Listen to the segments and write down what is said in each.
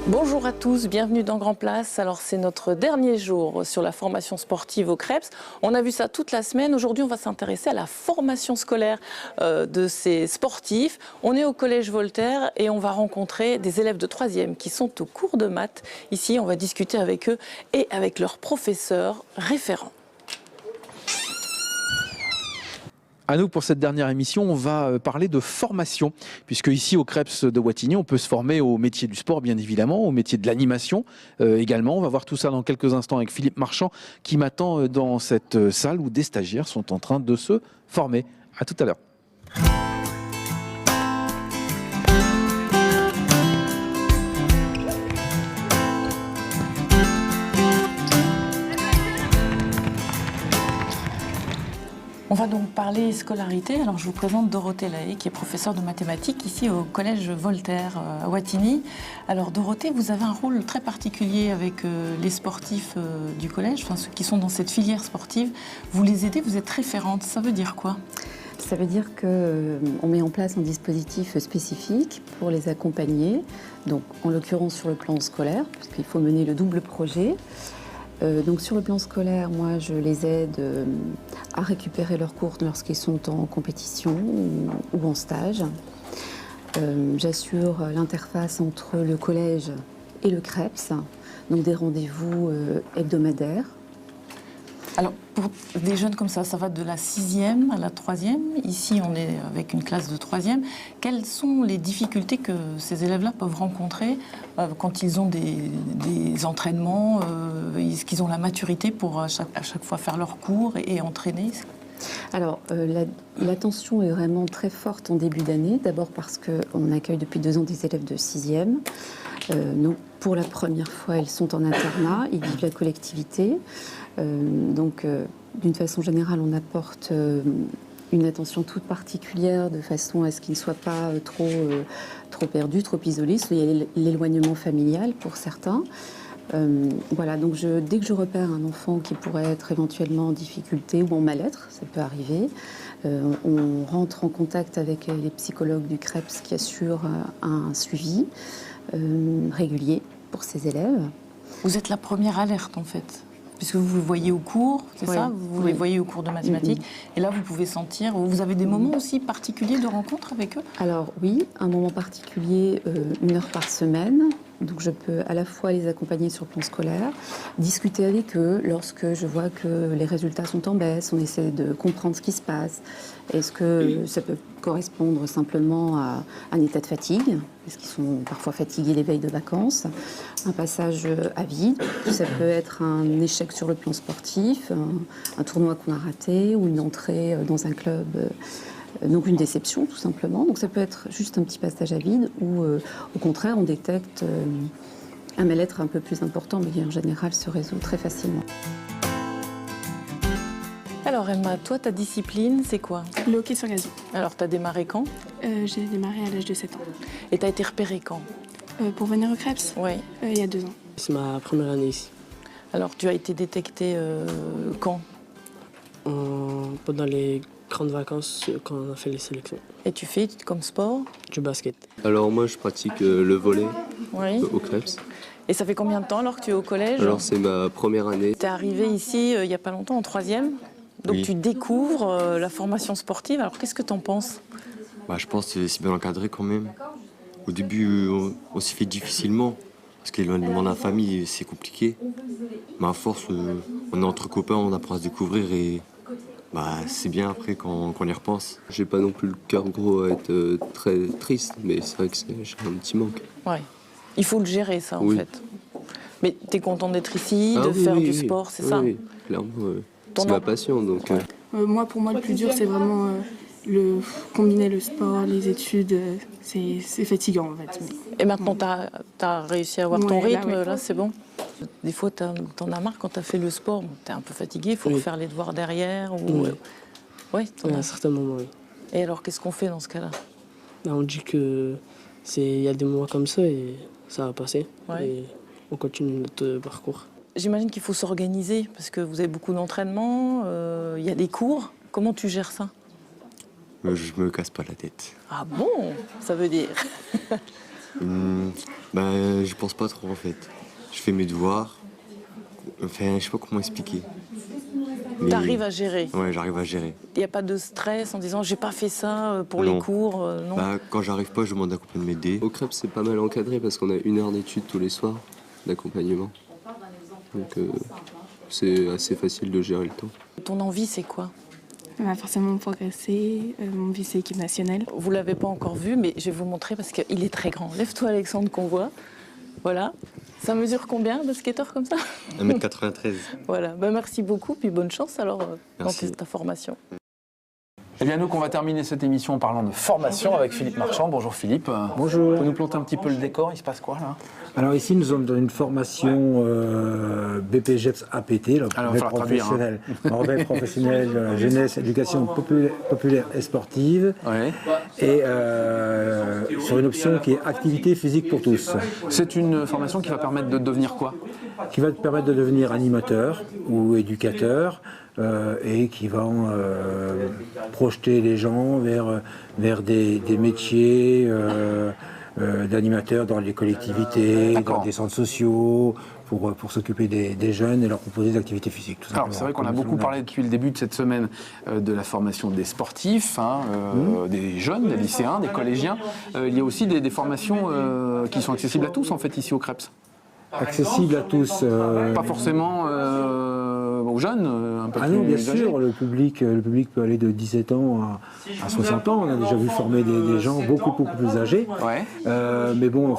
Bonjour à tous, bienvenue dans Grand Place. Alors c'est notre dernier jour sur la formation sportive au CREPS. On a vu ça toute la semaine. Aujourd'hui on va s'intéresser à la formation scolaire de ces sportifs. On est au Collège Voltaire et on va rencontrer des élèves de 3e qui sont au cours de maths. Ici on va discuter avec eux et avec leurs professeurs référents. À nous, pour cette dernière émission, on va parler de formation, puisque ici au CREPS de Wattignies, on peut se former au métier du sport, bien évidemment, au métier de l'animation également. On va voir tout ça dans quelques instants avec Philippe Marchand, qui m'attend dans cette salle où des stagiaires sont en train de se former. À tout à l'heure. On va donc parler scolarité. Alors je vous présente Dorothée Lahaye, qui est professeure de mathématiques ici au Collège Voltaire à Wattignies. Alors Dorothée, vous avez un rôle très particulier avec les sportifs du collège, enfin ceux qui sont dans cette filière sportive. Vous les aidez, vous êtes référente. Ça veut dire quoi ? Ça veut dire qu'on met en place un dispositif spécifique pour les accompagner, donc en l'occurrence sur le plan scolaire, puisqu'il faut mener le double projet. Donc sur le plan scolaire, moi je les aide à récupérer leurs cours lorsqu'ils sont en compétition ou en stage. J'assure l'interface entre le collège et le CREPS, donc des rendez-vous hebdomadaires. Alors, pour des jeunes comme ça va de la 6e à la 3e. Ici, on est avec une classe de 3e. Quelles sont les difficultés que ces élèves-là peuvent rencontrer quand ils ont des entraînements Est-ce qu'ils ont la maturité pour à chaque fois faire leurs cours et entraîner ? Alors, la tension est vraiment très forte en début d'année. D'abord parce qu'on accueille depuis 2 ans des élèves de 6e. Donc, pour la première fois, ils sont en internat, ils vivent la collectivité. Donc, d'une façon générale, on apporte une attention toute particulière de façon à ce qu'ils ne soient pas trop perdus, trop isolés. Il y a l'éloignement familial pour certains. Voilà, donc dès que je repère un enfant qui pourrait être éventuellement en difficulté ou en mal-être, ça peut arriver, on rentre en contact avec les psychologues du CREPS qui assurent un suivi régulier pour ces élèves. Vous êtes la première alerte en fait, puisque vous le voyez au cours, c'est ça ? Vous les voyez au cours de mathématiques, et là vous pouvez sentir, vous avez des moments aussi particuliers de rencontre avec eux ? Alors oui, un moment particulier, 1 heure par semaine. Donc je peux à la fois les accompagner sur le plan scolaire, discuter avec eux lorsque je vois que les résultats sont en baisse, on essaie de comprendre ce qui se passe. Est-ce que ça peut correspondre simplement à un état de fatigue, parce qu'ils sont parfois fatigués les veilles de vacances, un passage à vide, ça peut être un échec sur le plan sportif, un tournoi qu'on a raté ou une entrée dans un club. Donc une déception tout simplement. Donc ça peut être juste un petit passage à vide ou au contraire on détecte un mal-être un peu plus important mais qui en général se résout très facilement. Alors Emma, toi ta discipline c'est quoi ? Le hockey sur gazon. Alors tu as démarré quand ? J'ai démarré à l'âge de 7 ans. Et tu as été repérée quand ? Pour venir au CREPS, Oui. Il y a 2 ans. C'est ma première année ici. Alors tu as été détectée quand ? Pendant les grandes vacances, quand on a fait les sélections. Et tu fais comme sport ? Du basket. Alors moi je pratique le volley Oui. au CREPS. Et ça fait combien de temps alors que tu es au collège ? Alors c'est ma première année. Tu es arrivé ici il n'y a pas longtemps, en 3e. Donc Oui. tu découvres la formation sportive. Alors qu'est-ce que tu en penses ? Je pense que c'est bien encadré quand même. Au début on s'y fait difficilement parce que l'éloignement de la famille c'est compliqué. Mais à force on est entre copains, on apprend à se découvrir et c'est bien après quand on y repense. J'ai pas non plus le cœur gros à être très triste, mais c'est vrai que j'ai un petit manque. Ouais. Il faut le gérer ça en Oui. fait. Mais tu es content d'être ici, de Oui, faire oui, du oui. sport, c'est Oui, ça ? oui, clairement, Ton c'est ma em- passion donc. Pour moi, le plus dur, c'est vraiment combiner le sport, les études. C'est fatigant, en fait. Et maintenant, tu as réussi à avoir ton Ouais, là, rythme, ouais. là, c'est bon ? Des fois, t'en as marre quand tu as fait le sport, tu es un peu fatigué, il faut Oui. refaire les devoirs derrière. Ou... Oui. Ouais, t'en À as- un certain moment, oui. Et alors, qu'est-ce qu'on fait dans ce cas-là ? Là, on dit que il y a des moments comme ça et ça va passer. Ouais. Et on continue notre parcours. J'imagine qu'il faut s'organiser, parce que vous avez beaucoup d'entraînement, il y a des cours. Comment tu gères ça ? Je me casse pas la tête. Ah bon ? Ça veut dire Je pense pas trop en fait. Je fais mes devoirs. Enfin, je sais pas comment expliquer. Mais- T'arrives à gérer. Ouais, j'arrive à gérer. Il n'y a pas de stress en disant j'ai pas fait ça pour Non. les cours, non. Quand j'arrive pas, je demande à un copain de m'aider. Au CREPS, c'est pas mal encadré parce qu'on a 1 heure d'études tous les soirs d'accompagnement. Donc c'est assez facile de gérer le temps. Ton envie, c'est quoi? Forcément progresser, mon vice équipe nationale. Vous l'avez pas encore vu, mais je vais vous montrer parce qu'il est très grand. Lève-toi, Alexandre, qu'on voit. Voilà. Ça mesure combien de skateur comme ça? 1m93. Voilà. Merci beaucoup, puis bonne chance alors dans Merci. ta formation. Eh bien, nous, qu'on va terminer cette émission en parlant de formation avec Philippe Marchand. Bonjour Philippe. Bonjour. Vous pouvez nous planter un petit peu le décor, il se passe quoi là? Alors ici, nous sommes dans une formation BPGEPS APT, le Alors, il va falloir traduire, brevet professionnel jeunesse, éducation populaire et sportive, Ouais. et sur une option qui est activité physique pour tous, C'est une formation qui va permettre de devenir quoi? qui va te permettre de devenir animateur ou éducateur, et qui va projeter les gens vers des métiers d'animateurs dans les collectivités, D'accord. dans des centres sociaux, pour s'occuper des jeunes et leur proposer des activités physiques. Tout Alors, simplement. c'est vrai qu'on a Comme beaucoup nous parlé depuis le début de cette semaine de la formation des sportifs, des jeunes, des lycéens, des collégiens. Il y a aussi des formations qui sont accessibles à tous en fait ici au CREPS. accessible à tous. Pas forcément aux jeunes, un peu Ah plus non, bien âgés. sûr, le public peut aller de 17 ans à 60 ans. On a déjà vu former des gens beaucoup plus âgés. Ouais. Mais bon,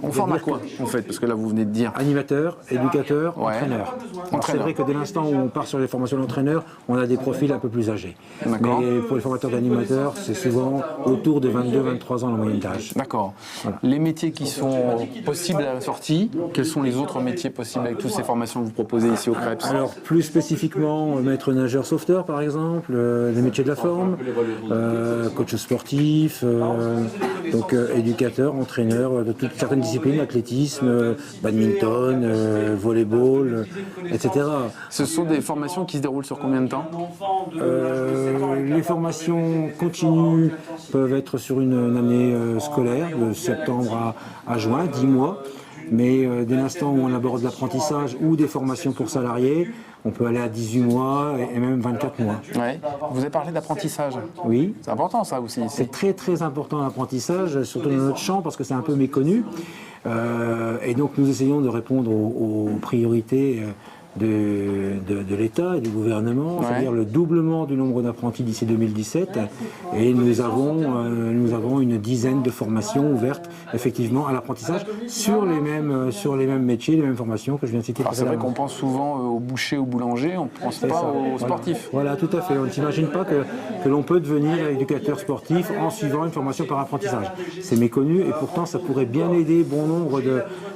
On forme à quoi en fait? Parce que là vous venez de dire. animateur, éducateur, Ouais. entraîneur. Alors, c'est Entraîneur. vrai que dès l'instant où on part sur les formations d'entraîneur, on a des profils un peu plus âgés. D'accord. Mais pour les formateurs d'animateurs, c'est souvent autour de 22-23 ans la moyenne d'âge. D'accord. Voilà. Les métiers qui sont possibles à la sortie, quels sont les autres métiers possibles avec toutes ces formations que vous proposez ici au CREPS? Alors plus spécifiquement, maître nageur sauveteur par exemple, les métiers de la forme, coach sportif, donc éducateur, entraîneur de toutes certaines disciplines, athlétisme, badminton, volleyball, etc. Ce sont des formations qui se déroulent sur combien de temps? Les formations continues peuvent être sur une année scolaire, de septembre à juin, 10 mois. Mais dès l'instant où on aborde l'apprentissage ou des formations pour salariés, on peut aller à 18 mois et même 24 mois. Ouais. Vous avez parlé d'apprentissage. Oui. C'est important ça aussi. C'est très très important l'apprentissage, surtout dans notre champ parce que c'est un peu méconnu. Et donc nous essayons de répondre aux priorités de l'État et du gouvernement, Ouais. c'est-à-dire le doublement du nombre d'apprentis d'ici 2017. Et nous avons une dizaine de formations ouvertes effectivement à l'apprentissage sur les mêmes métiers, les mêmes formations que je viens de citer. Alors c'est vrai qu'on précédemment. pense souvent aux bouchers, aux boulangers, on ne pense C'est pas ça. aux Voilà. sportifs. Voilà, tout à fait. On ne s'imagine pas que l'on peut devenir éducateur sportif en suivant une formation par apprentissage. C'est méconnu et pourtant ça pourrait bien aider bon nombre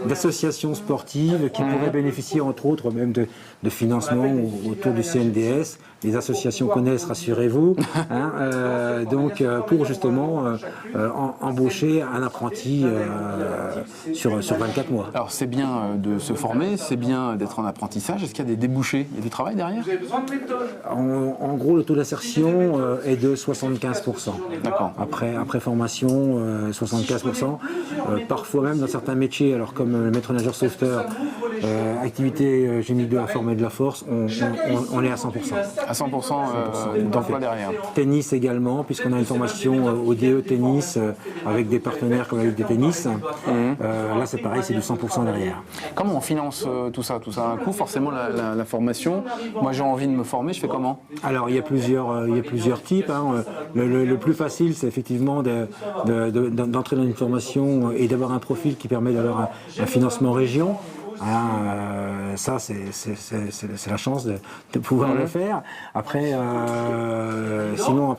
d'associations sportives qui pourraient bénéficier entre autres même de financement autour du CNDS. Les associations connaissent, rassurez-vous. Hein, donc pour justement embaucher un apprenti sur 24 mois. Alors c'est bien de se former, c'est bien d'être en apprentissage. Est-ce qu'il y a des débouchés? Il y a du travail derrière? En gros, le taux d'insertion est de 75%. D'accord. Après formation, 75%. Parfois même dans certains métiers, alors comme le maître nageur sauveteur, activité génie de la forme et de la force, on est à 100%. À 100% d'emploi derrière. Tennis également, puisqu'on a une formation au DE tennis avec des partenaires comme la Ligue des tennis. Là, c'est pareil, c'est du 100% derrière. Comment on finance tout ça? Tout ça a un coût, forcément la formation. Moi j'ai envie de me former, je fais comment? Alors il y a plusieurs types. Hein. Le plus facile, c'est effectivement d'entrer dans une formation et d'avoir un profil qui permet d'avoir un financement région. Ça, c'est la chance de pouvoir le faire. Après, sinon,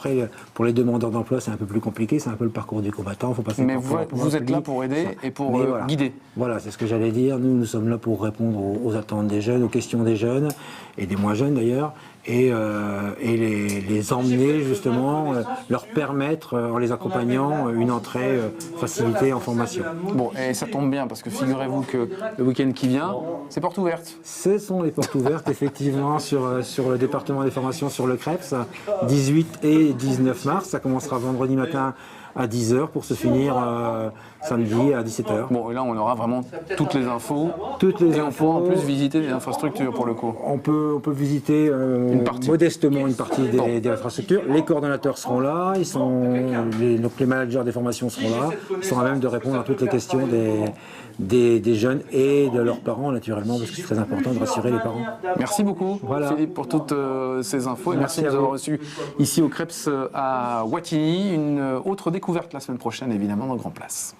pour les demandeurs d'emploi, c'est un peu plus compliqué. C'est un peu le parcours du combattant. Faut passer Mais par Pôle emploi, vous êtes là public. pour aider et pour Mais voilà. guider. Voilà, c'est ce que j'allais dire. Nous sommes là pour répondre aux attentes des jeunes, aux questions des jeunes et des moins jeunes d'ailleurs, et les emmener justement, leur permettre, en les accompagnant, une entrée facilitée en formation. Bon, et ça tombe bien parce que figurez-vous que le week-end qui vient, c'est porte ouverte. Ce sont les portes ouvertes effectivement sur le département des formations sur le CREPS, 18 et 19 mars. Ça commencera vendredi matin à 10h pour se finir samedi à 17h. Bon, et là, on aura vraiment toutes les infos. Toutes les et infos. on pourra en plus visiter des infrastructures pour le coup. On peut visiter modestement une partie des infrastructures. Les coordonnateurs seront là, donc les managers des formations seront là. Ils seront à même de répondre à toutes les questions des jeunes et de leurs parents, naturellement, parce que c'est très important de rassurer les parents. Merci beaucoup, Philippe, pour toutes ces infos. Et merci de nous avoir reçus ici au Creps à Wattignies. Une autre découverte la semaine prochaine, évidemment, dans Grand Place.